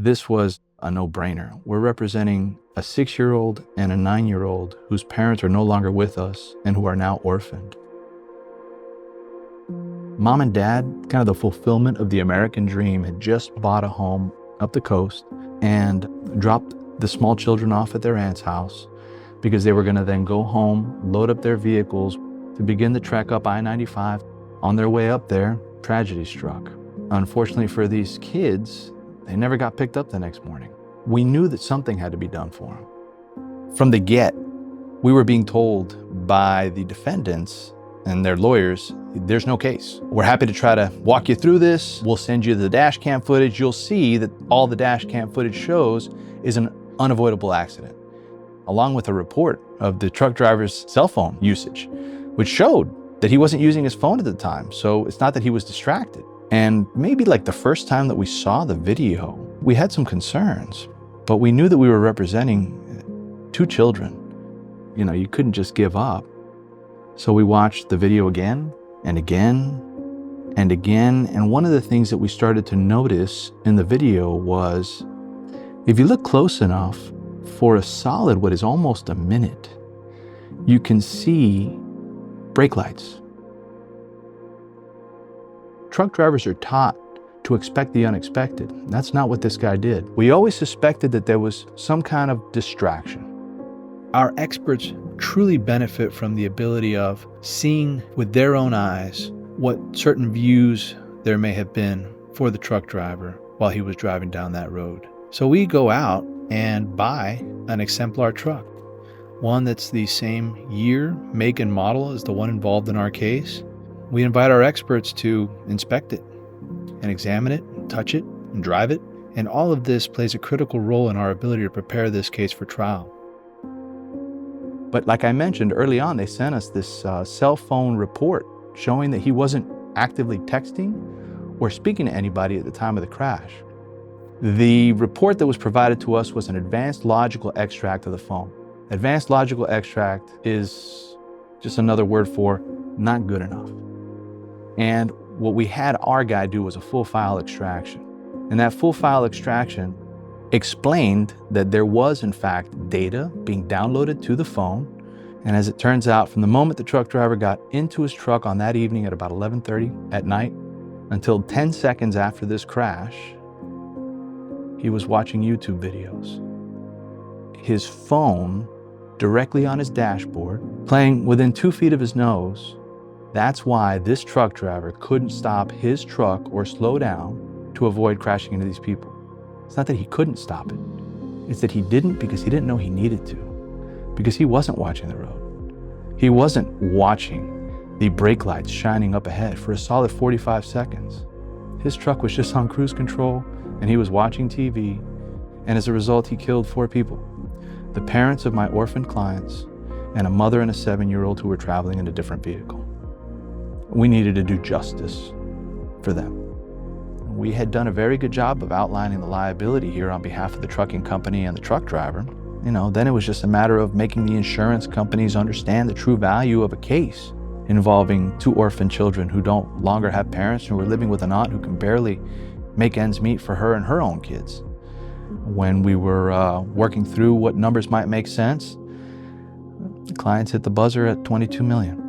This was a no-brainer. We're representing a 6-year-old and a 9-year-old whose parents are no longer with us and who are now orphaned. Mom and Dad, kind of the fulfillment of the American dream, had just bought a home up the coast and dropped the small children off at their aunt's house because they were going to then go home, load up their vehicles to begin the trek up I-95. On their way up there, tragedy struck. Unfortunately for these kids, they never got picked up the next morning. We knew that something had to be done for them. From the get, we were being told by the defendants and their lawyers, there's no case. We're happy to try to walk you through this. We'll send you the dash cam footage. You'll see that all the dash cam footage shows is an unavoidable accident, along with a report of the truck driver's cell phone usage, which showed that he wasn't using his phone at the time. So it's not that he was distracted. And maybe like the first time that we saw the video, we had some concerns, but we knew that we were representing 2 children. You know, you couldn't just give up. So we watched the video again and again and again. And one of the things that we started to notice in the video was, if you look close enough, for a solid, what is almost a minute, you can see brake lights. Truck drivers are taught to expect the unexpected. That's not what this guy did. We always suspected that there was some kind of distraction. Our experts truly benefit from the ability of seeing with their own eyes what certain views there may have been for the truck driver while he was driving down that road. So we go out and buy an exemplar truck, one that's the same year, make, and model as the one involved in our case. We invite our experts to inspect it and examine it, and touch it, and drive it. And all of this plays a critical role in our ability to prepare this case for trial. But like I mentioned early on, they sent us this cell phone report showing that he wasn't actively texting or speaking to anybody at the time of the crash. The report that was provided to us was an advanced logical extract of the phone. Advanced logical extract is just another word for not good enough. And what we had our guy do was a full file extraction. And that full file extraction explained that there was, in fact, data being downloaded to the phone. And as it turns out, from the moment the truck driver got into his truck on that evening at about 11:30 at night until 10 seconds after this crash, he was watching YouTube videos. His phone directly on his dashboard, playing within 2 feet of his nose. That's why this truck driver couldn't stop his truck or slow down to avoid crashing into these people. It's not that he couldn't stop it. It's that he didn't because he didn't know he needed to, because he wasn't watching the road. He wasn't watching the brake lights shining up ahead for a solid 45 seconds. His truck was just on cruise control and he was watching TV. And as a result, he killed 4 people. The parents of my orphaned clients and a mother and a 7-year-old who were traveling in a different vehicle. We needed to do justice for them. We had done a very good job of outlining the liability here on behalf of the trucking company and the truck driver. You know, then it was just a matter of making the insurance companies understand the true value of a case involving 2 orphan children who don't longer have parents, who are living with an aunt who can barely make ends meet for her and her own kids. When we were working through what numbers might make sense, the clients hit the buzzer at $22 million.